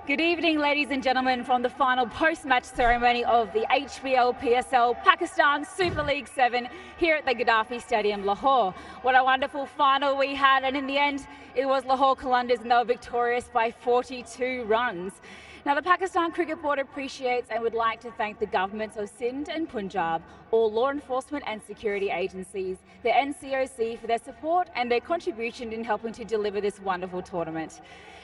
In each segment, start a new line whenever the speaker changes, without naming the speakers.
Good evening, ladies and gentlemen, from the final post-match ceremony of the HBL PSL Pakistan Super League 7 here at the Gaddafi Stadium, Lahore. What a wonderful final we had, and in the end, it was Lahore Qalandars, and they were victorious by 42 runs. Now, the Pakistan Cricket Board appreciates and would like to thank the governments of Sindh and Punjab, all law enforcement and security agencies, the NCOC for their support and their contribution in helping to deliver this wonderful tournament.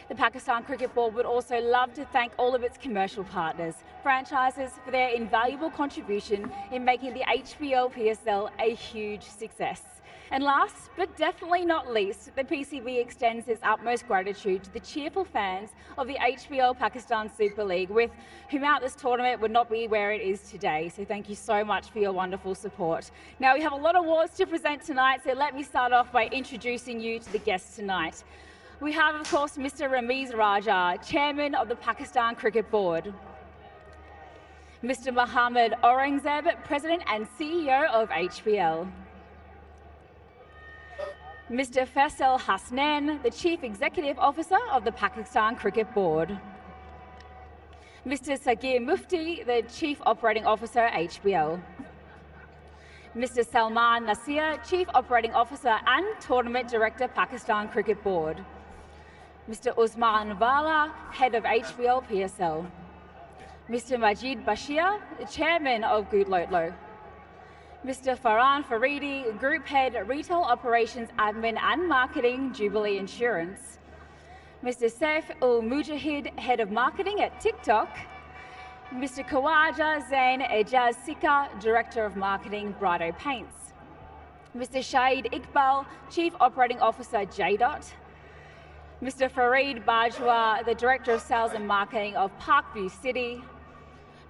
The Pakistan Cricket Board would also love to thank all of its commercial partners, franchises, for their invaluable contribution in making the HBL PSL a huge success. And last, but definitely not least, the PCB extends its utmost gratitude to the cheerful fans of the HBL Pakistan Super League, with whom out this tournament would not be where it is today. So thank you so much for your wonderful support. Now, we have a lot of awards to present tonight, so let me start off by introducing you to the guests tonight. We have, of course, Mr. Ramiz Raja, Chairman of the Pakistan Cricket Board. Mr. Mohammad Aurangzeb, President and CEO of HBL. Mr. Faisal Hasnain, the Chief Executive Officer of the Pakistan Cricket Board. Mr. Sagir Mufti, the Chief Operating Officer, HBL. Mr. Salman Nasir, Chief Operating Officer and Tournament Director, Pakistan Cricket Board. Mr. Usman Vala, Head of HBL PSL. Mr. Majid Bashir, the Chairman of GOLLOW. Mr. Farhan Faridi, Group Head, Retail Operations Admin and Marketing, Jubilee Insurance. Mr. Saif Ul Mujahid, Head of Marketing at TikTok. Mr. Khawaja Zain Ejaz Sika, Director of Marketing, Brighto Paints. Mr. Shahid Iqbal, Chief Operating Officer, Jdot. Mr. Fareed Bajwa, the Director of Sales and Marketing of Parkview City.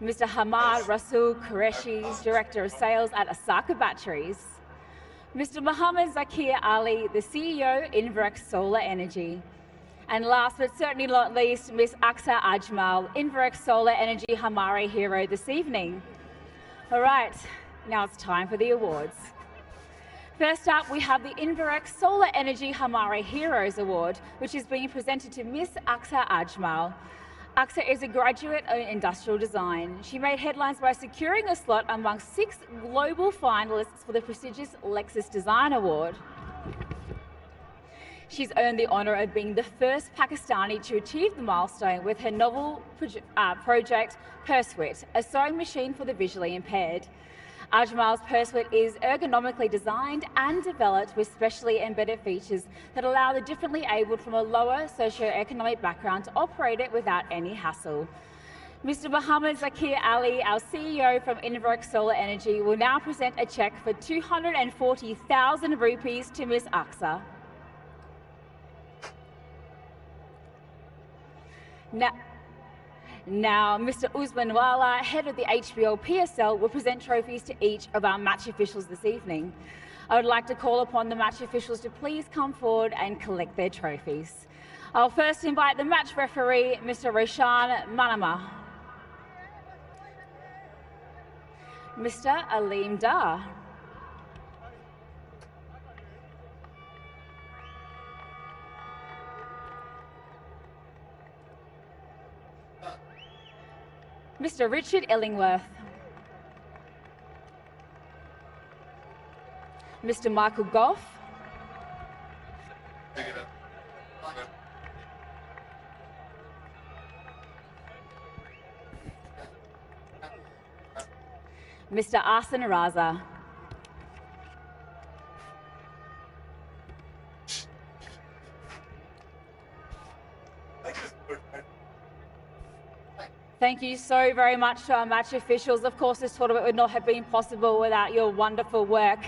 Mr. Hamad Rasul Qureshi, Director of Sales at Osaka Batteries. Mr. Mohammad Zakir Ali, the CEO, Inverex Solar Energy. And last but certainly not least, Ms. Aksa Ajmal, Inverex Solar Energy Hamare Hero this evening. All right, now it's time for the awards. First up, we have the Inverex Solar Energy Hamare Heroes Award, which is being presented to Ms. Aksa Ajmal. Aksa is a graduate in industrial design. She made headlines by securing a slot among 6 global finalists for the prestigious Lexus Design Award. She's earned the honour of being the first Pakistani to achieve the milestone with her novel project, Pursuit, a sewing machine for the visually impaired. Ajmal's Pursuit is ergonomically designed and developed with specially embedded features that allow the differently abled from a lower socio-economic background to operate it without any hassle. Mr. Mohammad Zakir Ali, our CEO from Inverex Solar Energy, will now present a cheque for 240,000 rupees to Ms. Aksa. Now, Mr. Usman Wala, Head of the HBL PSL, will present trophies to each of our match officials this evening. I would like to call upon the match officials to please come forward and collect their trophies. I'll first invite the match referee, Mr. Roshan Manama. Mr. Aleem Dar. Mr. Richard Illingworth. Mr. Michael Goff. Mr. Asan Raza. Thank you so very much to our match officials. Of course, this tournament would not have been possible without your wonderful work.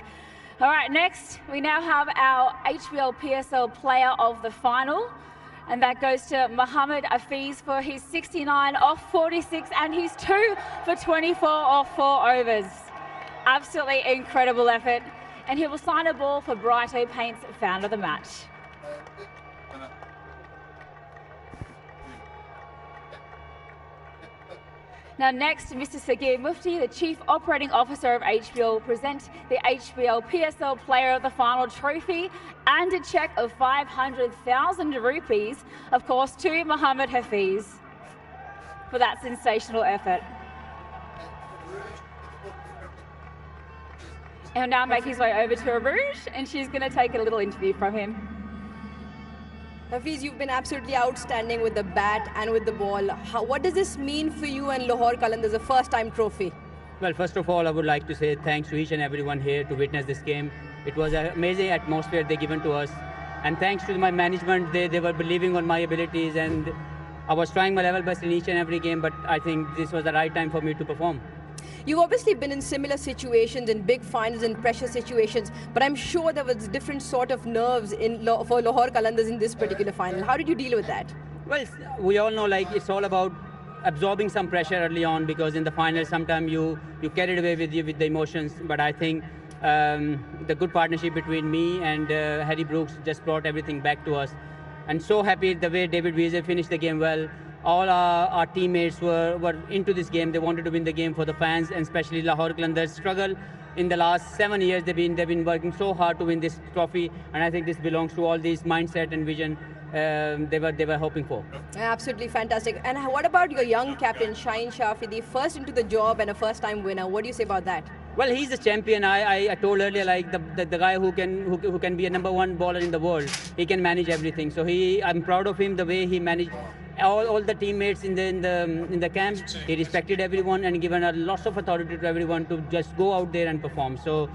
All right, next, we now have our HBL PSL Player of the Final, and that goes to Mohammad Afiz for his 69 off 46 and his 2 for 24 off 4 overs. Absolutely incredible effort. And he will sign a ball for Brighto Paints, founder of the match. Now next, Mr. Sagir Mufti, the Chief Operating Officer of HBL, will present the HBL PSL Player of the Final trophy and a cheque of 500,000 rupees, of course, to Mohammad Hafiz. for that sensational effort. He'll now make his way over to Aruj, and she's going to take a little interview from him.
Hafiz, you've been absolutely outstanding with the bat and with the ball. What does this mean for you and Lahore Qalandars, a first-time trophy?
Well, first of all, I would like to say thanks to each and everyone here to witness this game. It was an amazing atmosphere they given to us. And thanks to my management, they were believing on my abilities, and I was trying my level best in each and every game, but I think this was the right time for me to perform.
You've obviously been in similar situations, in big finals and pressure situations, but I'm sure there was different sort of nerves for Lahore Qalandars in this particular final. How did you deal with that?
Well, we all know like it's all about absorbing some pressure early on, because in the final sometimes you carried away with the emotions, but I think the good partnership between me and Harry Brooks just brought everything back to us. And so happy the way David Wiese finished the game well. All our teammates were into this game. They wanted to win the game for the fans, and especially Lahore Qalandars struggle in the last 7 years. They've been working so hard to win this trophy, and I think this belongs to all these mindset and vision they were hoping for.
Absolutely fantastic. And what about your young captain, Shaheen Shafidi, first into the job and a first-time winner? What do you say about that?
Well, he's a champion. I told earlier, like the guy who can be a #1 bowler in the world. He can manage everything. So I'm proud of him, the way he managed all the teammates in the camp. He respected everyone and given lots of authority to everyone to just go out there and perform. So,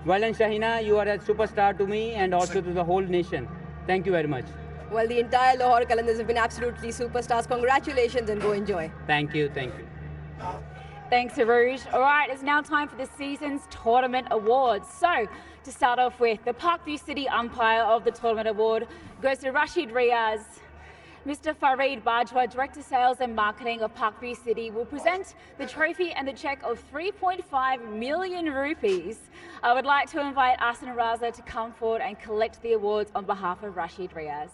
well done, Shahina. You are a superstar to me and also to the whole nation. Thank you very much.
Well, the entire Lahore Qalandars have been absolutely superstars. Congratulations and go enjoy.
Thank you. Thank you.
Thanks, Aruj. All right, it's now time for the season's tournament awards. So, to start off with, the Parkview City Umpire of the Tournament Award goes to Rashid Riaz. Mr. Fareed Bajwa, Director Sales and Marketing of Parkview City, will present the trophy and the cheque of 3.5 million rupees. I would like to invite Asan Raza to come forward and collect the awards on behalf of Rashid Riaz.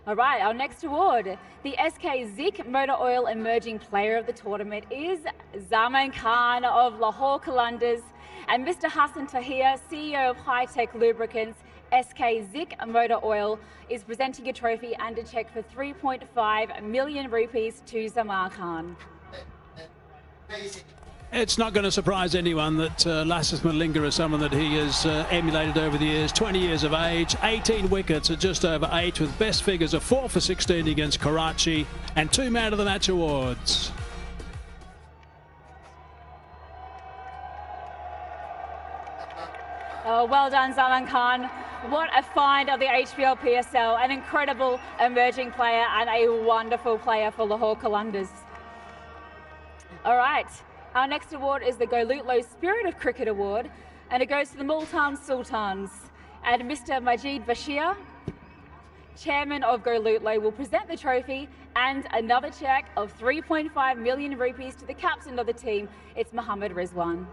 All right, our next award, the SK Zik Motor Oil Emerging Player of the tournament is Zaman Khan of Lahore Qalandars, and Mr. Hassan Tahir, CEO of High Tech Lubricants, SK Zik Motor Oil, is presenting a trophy and a cheque for 3.5 million rupees to Zaman Khan.
It's not going to surprise anyone that Lassis Malinga is someone that he has emulated over the years. 20 years of age, 18 wickets at just over 8, with best figures of 4 for 16 against Karachi, and 2 Man of the Match awards.
Oh, well done, Zaman Khan. What a find of the HBL PSL, an incredible emerging player and a wonderful player for Lahore Qalandars. All right. Our next award is the GOLLOW Spirit of Cricket Award, and it goes to the Multan Sultans. And Mr. Majid Bashir, Chairman of GOLLOW, will present the trophy and another cheque of 3.5 million rupees to the captain of the team. It's Mohammad Rizwan.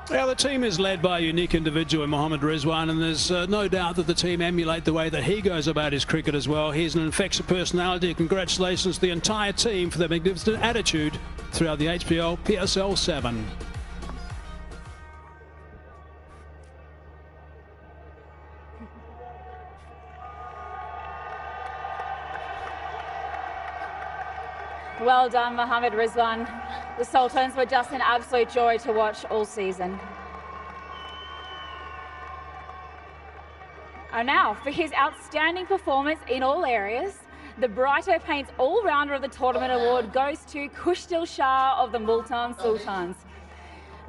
Well, the team is led by a unique individual in Mohammad Rizwan, and there's no doubt that the team emulate the way that he goes about his cricket as well. He's an infectious personality. Congratulations to the entire team for their magnificent attitude throughout the HBL PSL 7.
Well done, Mohammad Rizwan. The Sultans were just an absolute joy to watch all season. And now, for his outstanding performance in all areas, the Brighto Paints All-Rounder of the Tournament Award goes to Kushdil Shah of the Multan Sultans.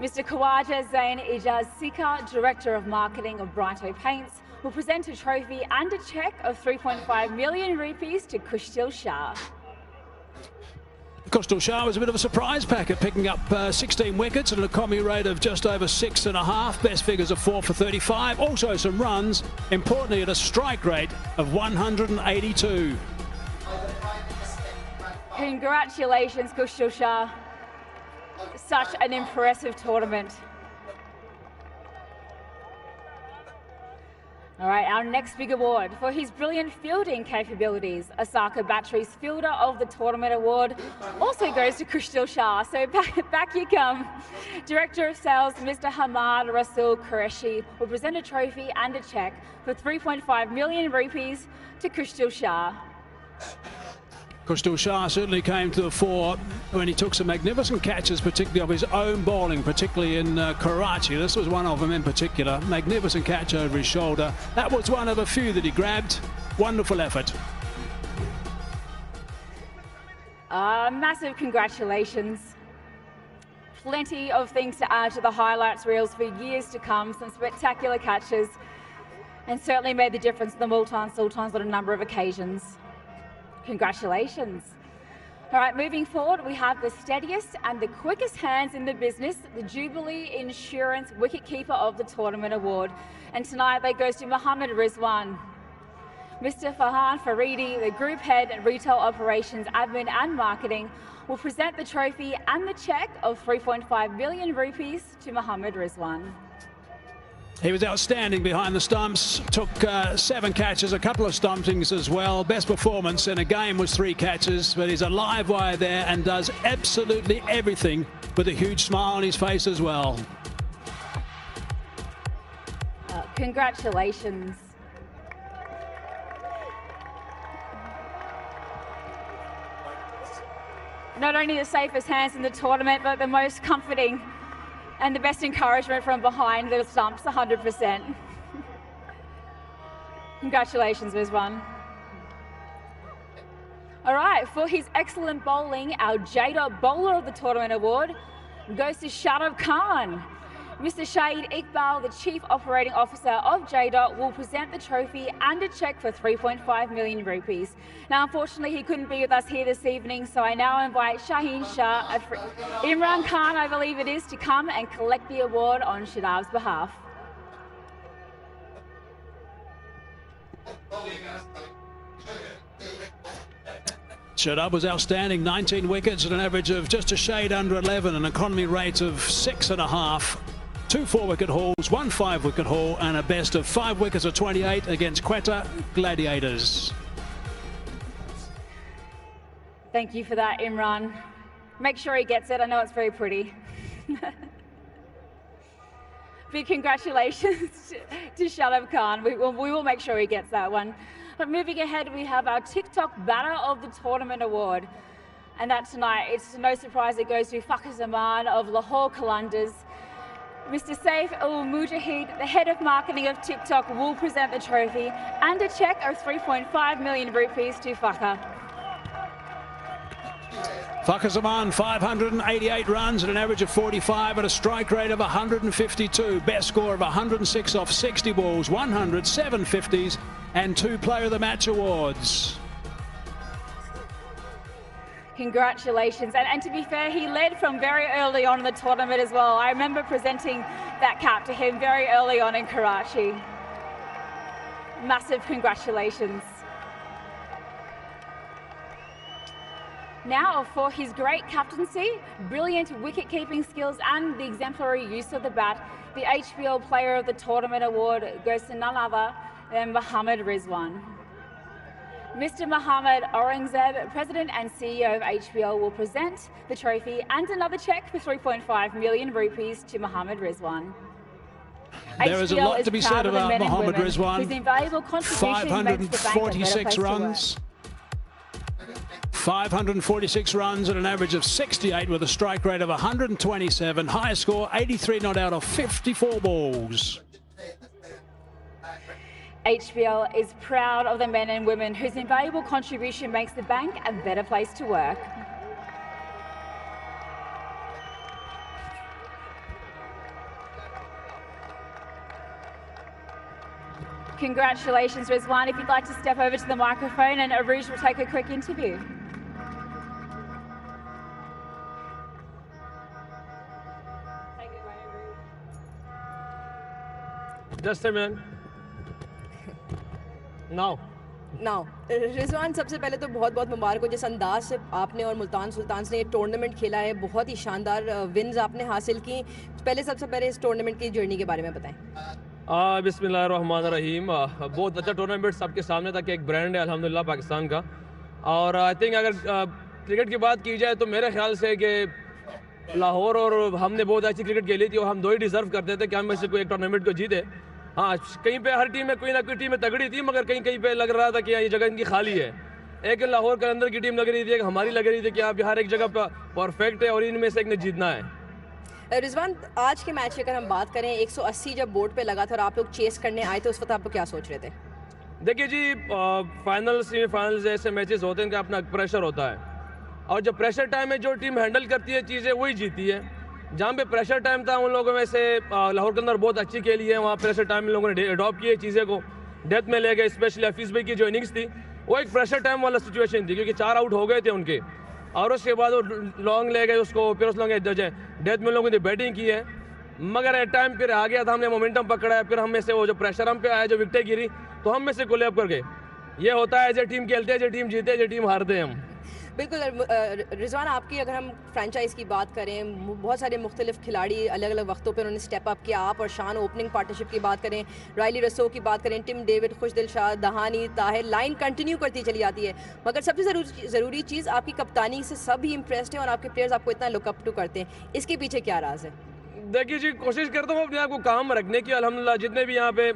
Mr. Khawaja Zain Ijaz Sikar, Director of Marketing of Brighto Paints, will present a trophy and a cheque of 3.5 million rupees to Kushdil Shah.
Kushdil Shah was a bit of a surprise packet, picking up 16 wickets and an economy rate of just over 6.5. Best figures of 4 for 35. Also some runs, importantly at a strike rate of 182.
Congratulations, Kushdil Shah. Such an impressive tournament. All right, our next big award for his brilliant fielding capabilities, Osaka Batteries Fielder of the Tournament Award, also goes to Krishtil Shah. So back you come. Director of Sales, Mr. Hamad Rasul Qureshi, will present a trophy and a cheque for 3.5 million rupees to Krishtil Shah.
Krishtil Shah certainly came to the fore when he took some magnificent catches, particularly of his own bowling, particularly in Karachi. This was one of them in particular. Magnificent catch over his shoulder. That was one of a few that he grabbed. Wonderful effort.
Massive congratulations. Plenty of things to add to the highlights reels for years to come. Some spectacular catches, and certainly made the difference in the Multan Sultans on a number of occasions. Congratulations. All right, moving forward, we have the steadiest and the quickest hands in the business, the Jubilee Insurance Wicketkeeper of the Tournament Award. And tonight that goes to Mohammed Rizwan. Mr. Farhan Faridi, the Group Head, Retail Operations, Admin and Marketing, will present the trophy and the cheque of 3.5 million rupees to Mohammed Rizwan.
He was outstanding behind the stumps, took 7 catches, a couple of stumpings as well. Best performance in a game was 3 catches, but he's a live wire there and does absolutely everything with a huge smile on his face as well.
Congratulations. Not only the safest hands in the tournament, but the most comforting and the best encouragement from behind the stumps, 100%. Congratulations, Rizwan. All right, for his excellent bowling, our Jdot Bowler of the Tournament Award goes to Shadab Khan. Mr. Shahid Iqbal, the Chief Operating Officer of Jdot, will present the trophy and a cheque for 3.5 million rupees. Now, unfortunately, he couldn't be with us here this evening, so I now invite Shaheen Shah, Imran Khan, I believe it is, to come and collect the award on Shadab's behalf.
Shadab was outstanding, 19 wickets at an average of just a shade under 11, an economy rate of 6.5. 2 4-wicket hauls, 1 5-wicket haul, and a best of 5 wickets of 28 against Quetta Gladiators.
Thank you for that, Imran. Make sure he gets it. I know it's very pretty. Big congratulations to Shadab Khan. We will make sure he gets that one. But moving ahead, we have our TikTok Batter of the Tournament Award. And that tonight, it's no surprise it goes to Fakhar Zaman of Lahore Qalandars. Mr. Saif Al-Mujahid, the Head of Marketing of TikTok, will present the trophy and a cheque of 3.5 million rupees to Fakhar.
Fakhar Zaman, 588 runs at an average of 45 at a strike rate of 152. Best score of 106 off 60 balls, 100, 7 50s, and 2 Player of the Match awards.
Congratulations. And to be fair, he led from very early on in the tournament as well. I remember presenting that cap to him very early on in Karachi. Massive congratulations. Now, for his great captaincy, brilliant wicket-keeping skills and the exemplary use of the bat, the HBL Player of the Tournament Award goes to none other than Mohammed Rizwan. Mr. Mohammed Aurangzeb, President and CEO of HBL, will present the trophy and another cheque for 3.5 million rupees to Mohammed Rizwan.
There is a lot to be said about Mohammed Rizwan.
546
runs. 546 runs at an average of 68 with a strike rate of 127. Highest score, 83 not out of 54 balls.
HBL is proud of the men and women whose invaluable contribution makes the bank a better place to work. Congratulations, Rizwan. If you'd like to step over to the microphone, and Aruj will take a quick interview.
Just a minute. Now.
Rizwan, सबसे पहले तो बहुत बहुत मुबारक हो जिस अंदाज से आपने और मुल्तान सुल्तान्स ने ये टूर्नामेंट खेला है, बहुत ही शानदार विन्स आपने हासिल की। पहले सबसे पहले इस टूर्नामेंट की जर्नी के बारे में बताएं।
बिस्मिल्लाहिर्रहमानिर्रहीम। बहुत अच्छा टूर्नामेंट सबके सामने था कि एक ब्रांड है अल्हम्दुलिल्लाह पाकिस्तान का। और आई थिंक अगर क्रिकेट की बात की जाए तो मेरे ख्याल से कि लाहौर और हमने बहुत अच्छी क्रिकेट खेली थी और हम दो ही डिज़र्व करते थे कि हम में से कोई एक टूर्नामेंट को जीते। हाँ, कहीं पे हर टीम में कोई ना कोई टीम में तगड़ी थी, मगर कहीं कहीं पे लग रहा था कि ये जगह इनकी खाली है। एक लाहौर कलंदर की टीम लग रही थी, एक हमारी लग रही थी कि आप हर एक जगह पर परफेक्ट है और इनमें से एक ने जीतना है।
रिजवान, आज के मैच की अगर हम बात करें, 180 जब बोर्ड पे लगा था और आप लोग चेस करने आए थे, उस वक्त आप लोग क्या सोच रहे थे?
देखिए जी, फाइनल सेमीफाइनल जैसे मैचेस होते हैं, इनका अपना प्रेशर होता है और जब प्रेशर टाइम में जो टीम हैंडल करती है चीज़ें वही जीती है। जहाँ पे प्रेशर टाइम था उन लोगों में से लाहौर के अंदर बहुत अच्छी खेली है, वहाँ प्रेशर टाइम में लोगों ने अडॉप्ट किए चीज़ें को, डेथ में ले गए। स्पेशली हफीज़ भाई की जो इनिंग्स थी वो एक प्रेशर टाइम वाला सिचुएशन थी, क्योंकि 4 आउट हो गए थे उनके और उसके बाद वो लॉन्ग ले गए उसको, फिर उस लॉन्ग डेथ में लोगों ने बैटिंग की है, मगर एट टाइम फिर आ गया था, हमने मोमेंटम पकड़ा है, फिर हम में से वो जो प्रेशर हम पे आया, जो विकेटें गिरी, तो हम में से कोलैप कर गए। ये होता है, जो टीम खेलते हैं, जो टीम जीते, जो टीम हारते हैं हम।
बिल्कुल। रिजवान, आपकी अगर हम फ्रेंचाइज की बात करें, बहुत सारे मुख्तलिफ खिलाड़ी अलग अलग वक्तों पर उन्होंने स्टेप अप किया। आप और शान ओपनिंग पार्टनरशिप की बात करें, रायली रसो की बात करें, टिम डेविड, खुशदिल शाह, दहानी, ताहिर, लाइन कंटिन्यू करती चली जाती है। मगर सबसे ज़रूरी चीज़, आपकी कप्तानी से सब ही इम्प्रेस्ड हैं और आपके प्लेयर्स आपको इतना लुकअप टू करते हैं। इसके पीछे क्या राज है?
देखिए जी, कोशिश करता हूँ अपने आप को काम रखने की। अल्हम्दुलिल्लाह जितने भी यहाँ पे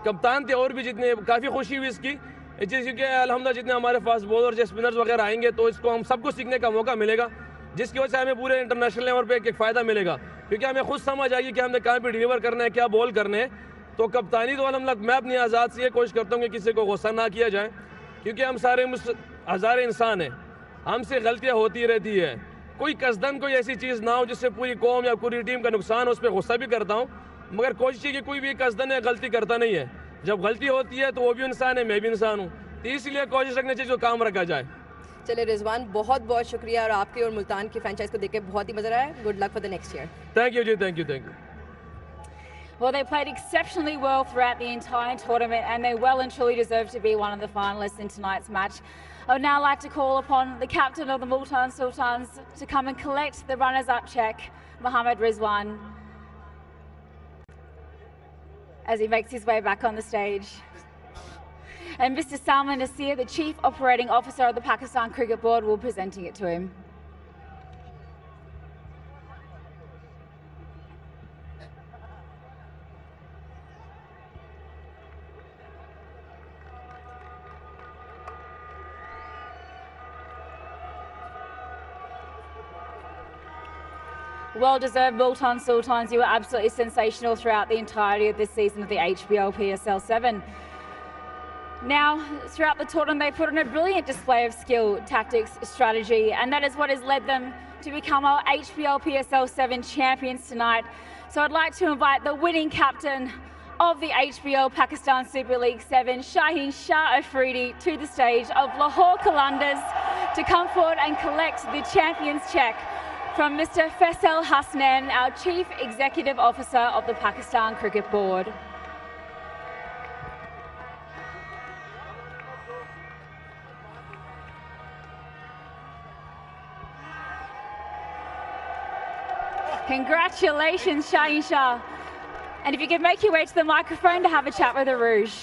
कप्तान थे और भी जितने, काफ़ी खुशी हुई इसकी चीज़, क्योंकि अल्हम्दुलिल्लाह जितने हमारे फास्ट बॉलर जो स्पिनर्स वगैरह आएंगे तो इसको हम सबको सीखने का मौका मिलेगा, जिसकी वजह से हमें पूरे इंटरनेशनल लेवल पे एक फ़ायदा मिलेगा, क्योंकि हमें खुद समझ आएगी कि हमने कहाँ पे डिलीवर करना है, क्या बॉल करने हैं। तो कप्तानी तो अल्हम्दुलिल्लाह मैं अपनी आज़ाद से ये कोशिश करता हूँ कि किसी को गुस्सा ना किया जाए, क्योंकि हम सारे हज़ारे इंसान हैं, हमसे गलतियाँ होती रहती है। कोई कसदन कोई ऐसी चीज़ ना हो जिससे पूरी कौम या पूरी टीम का नुकसान हो, उस पर गुस्सा भी करता हूँ, मगर कोशिश है कि कोई भी कसदन है गलती करता नहीं है। जब गलती होती है तो वो भी इंसान है, मैं भी इंसान हूँ, तो इसलिए कोशिश रखनी चाहिए जो काम रखा जाए।
चले रिजवान, बहुत बहुत शुक्रिया, और आपके और मुल्तान की फ्रेंचाइज को देख के बहुत ही मजा आया। Good luck for the next year.
Thank you ji, thank you, thank you.
Well, they played exceptionally well throughout the entire tournament and they well and truly deserve to be one of the finalists in tonight's match. I would now like to call upon the captain of the Multan Sultans to come and collect the runners-up check, Mohammad Rizwan, as he makes his way back on the stage. And Mr. Salman Nasir, the Chief Operating Officer of the Pakistan Cricket Board, will be presenting it to him. Well-deserved, Multan Sultans. You were absolutely sensational throughout the entirety of this season of the HBL PSL 7. Now, throughout the tournament, they put on a brilliant display of skill, tactics, strategy, and that is what has led them to become our HBL PSL 7 champions tonight. So I'd like to invite the winning captain of the HBL Pakistan Super League 7, Shaheen Shah Afridi, to the stage of Lahore Qalandars to come forward and collect the champions check from Mr. PSL Hasnan, our Chief Executive Officer of the Pakistan Cricket Board. Congratulations, Shaheen Shah. And if you could make your way to the microphone to have a chat with Arouge.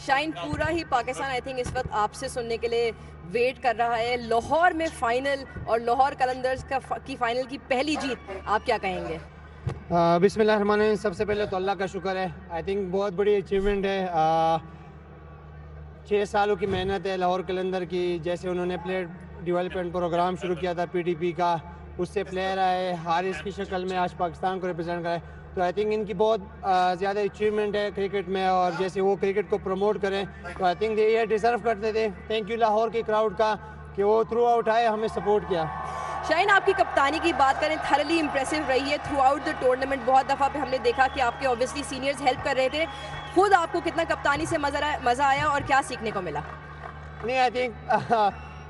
Shine, पूरा ही Pakistan I think इस वक्त आपसे सुनने के लिए wait कर रहा है। लाहौर में फाइनल और लाहौर कलंदर्स की फाइनल की पहली जीत, आप क्या कहेंगे?
बिस्मिल्लाहिर्रहमानिर्रहीम। सबसे पहले तो अल्लाह का शुक्र है, आई थिंक बहुत बड़ी अचीवमेंट है। 6 सालों की मेहनत है लाहौर कलंदर की। जैसे उन्होंने प्लेयर डेवलपमेंट प्रोग्राम शुरू किया था PTP का, उससे प्लेयर आए, हारिस की शक्ल में आज पाकिस्तान को रिप्रेजेंट कराए, तो आई थिंक इनकी बहुत ज़्यादा अचीवमेंट है क्रिकेट में। और जैसे वो क्रिकेट को प्रमोट करें तो आई थिंक ये डिज़र्व करते थे। थैंक यू लाहौर की क्राउड का कि वो थ्रू आउट आए, हमें सपोर्ट किया।
शाइन, आपकी कप्तानी की बात करें, थरली इंप्रेसिव रही है थ्रू आउट द टूर्नामेंट। बहुत दफ़ा पे हमने देखा कि आपके ऑब्वियसली सीनियर्स हेल्प कर रहे थे। खुद आपको कितना कप्तानी से मज़ा आया और क्या सीखने को मिला?
नहीं, आई थिंक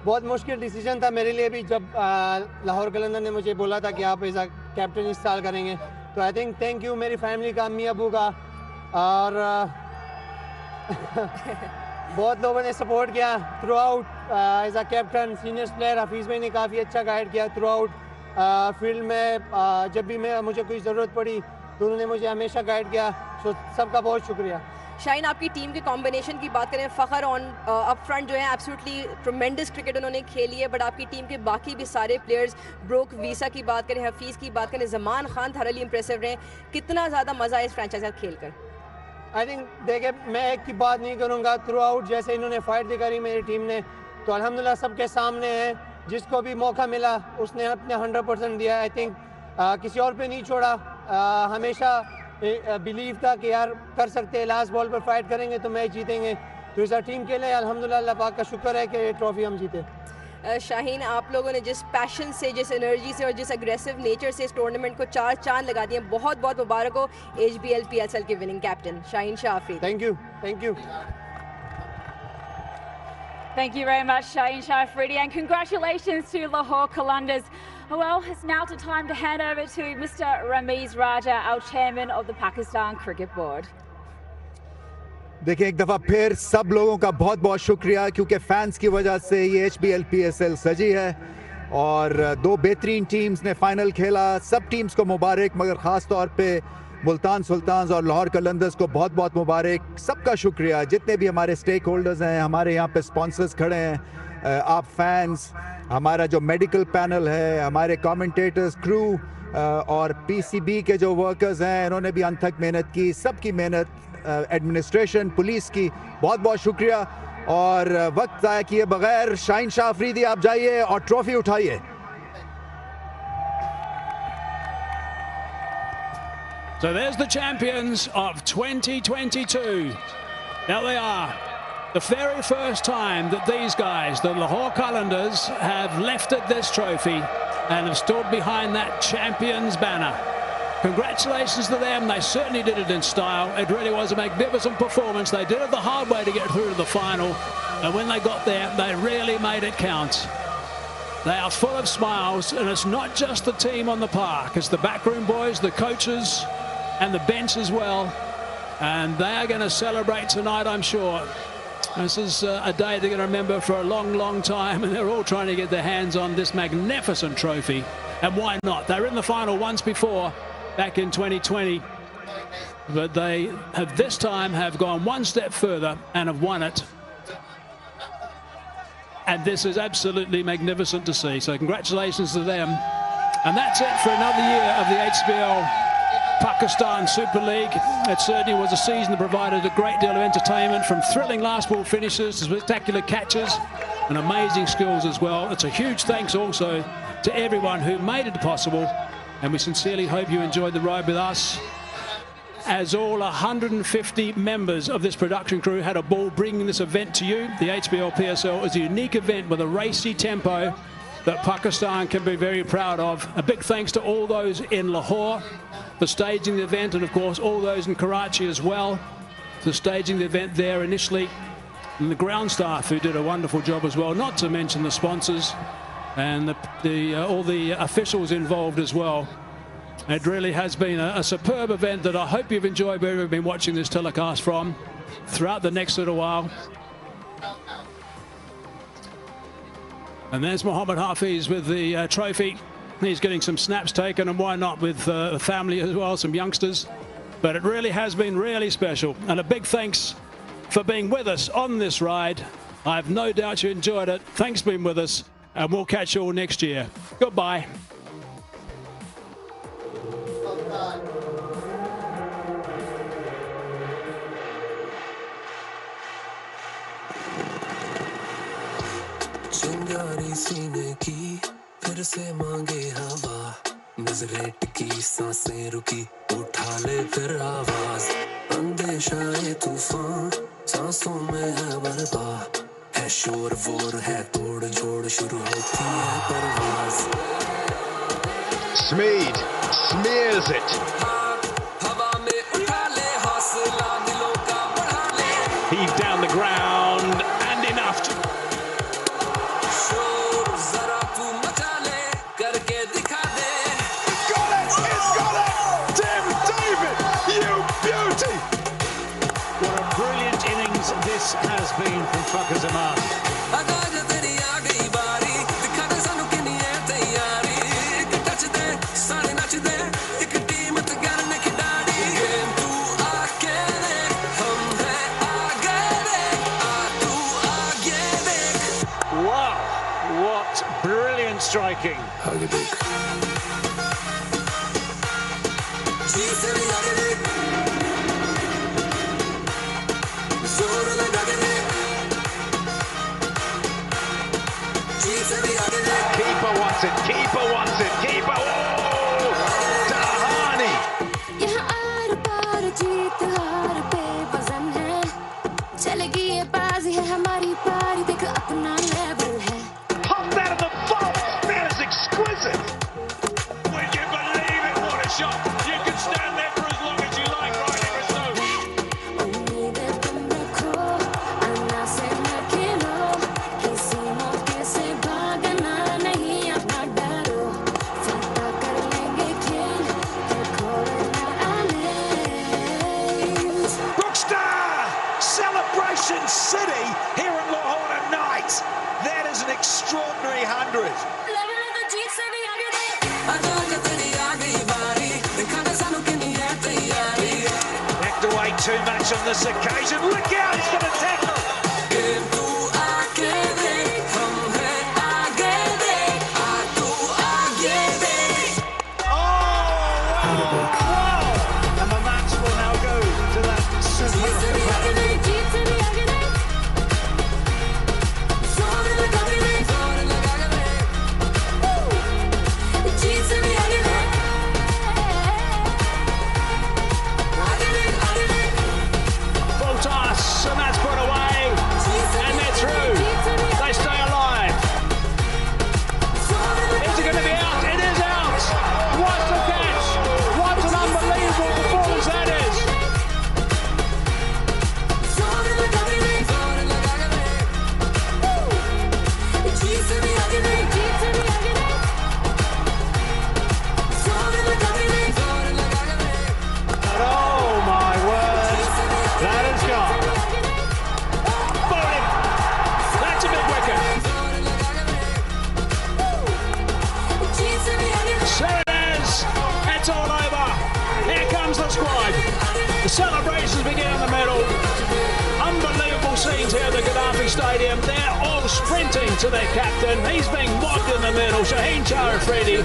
बहुत मुश्किल डिसीजन था मेरे लिए भी, जब लाहौर कलंदर ने मुझे बोला था कि आप एज अ कैप्टन इस साल करेंगे। तो आई थिंक थैंक यू मेरी फैमिली का, अम्मी अबू का, और बहुत लोगों ने सपोर्ट किया throughout as a captain. Senior player Hafeez भाई ने काफ़ी अच्छा गाइड किया थ्रू आउट। फील्ड में जब भी मुझे कोई ज़रूरत पड़ी तो उन्होंने मुझे हमेशा गाइड किया। सो सबका बहुत शुक्रिया।
शाहीन, आपकी टीम के कॉम्बिनेशन की बात करें, फ़खर ऑन अप फ्रंट जो है एब्सोल्युटली ट्रमेंडस क्रिकेट उन्होंने खेली है, बट आपकी टीम के बाकी भी सारे प्लेयर्स, ब्रोक वीसा की बात करें, हफीज़ की बात करें, जमान खान थारली इंप्रेसिव रहे। कितना ज़्यादा मज़ा है इस फ्रेंचाइज का खेल कर?
आई थिंक देखिए, मैं एक की बात नहीं करूँगा, थ्रू आउट जैसे इन्होंने फाइट दिखाई मेरी टीम ने, तो अल्हम्दुलिल्लाह सबके सामने है। जिसको भी मौका मिला उसने अपने 100% दिया। आई थिंक किसी और पे नहीं छोड़ा। हमेशा बिलीव था कि यार कर सकते हैं, लास्ट बॉल पर फाइट करेंगे तो मैच जीतेंगे। तो इस टीम के लिए अल्हम्दुलिल्लाह अल्लाह पाक का शुक्र है कि ये ट्रॉफी हम जीते।
शाहीन, आप लोगों ने जिस पैशन से, जिस एनर्जी से और जिस अग्रेसिव नेचर से इस टूर्नामेंट को 4 चांद लगा दिए, बहुत बहुत मुबारक हो HBL PSL के विनिंग कैप्टन शाहीन शाफरी।
Thank you, thank you.
Thank you very much, Shaheen Shafridi, and congratulations to Lahore Qalandars. Well, it's now time to hand over to Mr. Ramiz Raja, our chairman of the Pakistan Cricket Board.
देखिए, एक दफ़ा फिर सब लोगों का बहुत बहुत शुक्रिया, क्योंकि फैंस की वजह से ये HBL PSL सजी है और 2 बेहतरीन टीम्स ने फाइनल खेला। सब टीम्स को मुबारक, मगर ख़ास तौर पे मुल्तान सुल्तान्स और लाहौर कलंदर्स को बहुत बहुत मुबारक। सबका शुक्रिया, जितने भी हमारे स्टेक होल्डर्स हैं, हमारे यहाँ पे स्पॉन्सर्स खड़े हैं, आप फैंस, हमारा जो मेडिकल पैनल है, हमारे कमेंटेटर्स, क्रू और PCB के जो वर्कर्स हैं, इन्होंने भी अनथक मेहनत की। सबकी मेहनत, एडमिनिस्ट्रेशन, पुलिस की बहुत बहुत शुक्रिया। और वक्त ज़ाया किए बगैर शाहीन शाफरीदी आप जाइए और ट्रॉफी उठाइए।
So there's the champions of 2022. There they are. The very first time that these guys, the Lahore Qalandars, have lifted this trophy and have stood behind that champions banner. Congratulations to them. They certainly did it in style. It really was a magnificent performance. They did it the hard way to get through to the final. And when they got there, they really made it count. They are full of smiles, and it's not just the team on the park. It's the backroom boys, the coaches, and the bench as well, and they are going to celebrate tonight, I'm sure. This is a day they're going to remember for a long, long time, and they're all trying to get their hands on this magnificent trophy. And why not? They were in the final once before, back in 2020, but they have this time have gone one step further and have won it. And this is absolutely magnificent to see. So congratulations to them. And that's it for another year of the HBL Pakistan Super League. It certainly was a season that provided a great deal of entertainment, from thrilling last ball finishes to spectacular catches and amazing skills as well. It's a huge thanks also to everyone who made it possible, and we sincerely hope you enjoyed the ride with us. As all 150 members of this production crew had a ball bringing this event to you. The HBL PSL is a unique event with a racy tempo that Pakistan can be very proud of. A big thanks to all those in Lahore for staging the event, and of course all those in Karachi as well for staging the event there initially, and the ground staff who did a wonderful job as well, not to mention the sponsors and all the officials involved as well. It really has been a superb event that I hope you've enjoyed wherever you've been watching this telecast from throughout the next little while. And there's Mohammed Hafiz with the trophy. He's getting some snaps taken, and why not, with the family as well, some youngsters. But it really has been really special, and a big thanks for being with us on this ride. I have no doubt you enjoyed it. Thanks for being with us, and we'll catch you all next year. Goodbye.
चिंगारी सीने की फिर से मांगे हवा, नजरें टिकी सांसें रुकी, उठा ले फिर आवाज, अंदेशा ये तूफान सांसों में है बरपा, है शोर वोर है तोड़ जोड़, शुरू होती है परवाज।
Smeed smears it.
हवा में उठा ले हौसला, दिलों का बढ़ा ले,
Heave down the ground, and enough.
This has been from Fakhr Zaman. Brilliant striking.
Keeper wants it, keeper wants it, keeper. Oh! Dahani!
यहाँ आर पार जीत हार पे वजन है चलेगी ये बाजी है हमारी पारी देख अपना लेवल है
Popped out of the vault! That is exquisite!
Would you believe it? What a shot! You can stand there for as long as you like, right, Brighto.
उम्मीदें तुम रखो अन्ना से न खेलो किसी मौके से भागना नहीं अपना डरो फटा कर लेंगे खेल देखो ना आने
Rockstar! Celebration City here in Lahore tonight. That is an extraordinary 100.
Level तो जीत से भी आगे दे
Backed away too much on this occasion. Look out, he's going to tackle. And the match will now go to that super.
जीत से भी आगे दे सोने लगा के दे जीत से भी आगे दे
Full toss, and that's put away, and they're through. They stay alive. Is it going to be out? It is out. What a catch! What an unbelievable performance that is.
सोने लगा के दे जीत से भी आगे दे जीत से भी आगे दे सोने लगा के दे
Oh my word, that is gone. Bowling. That's a big wicket.
जीत से भी आगे दे
So it is. It's all over. Here comes the squad. The celebrations begin in the middle. Unbelievable scenes here at the Gaddafi Stadium. They're all sprinting to their captain. He's being mobbed in the middle. Shaheen Char Afridi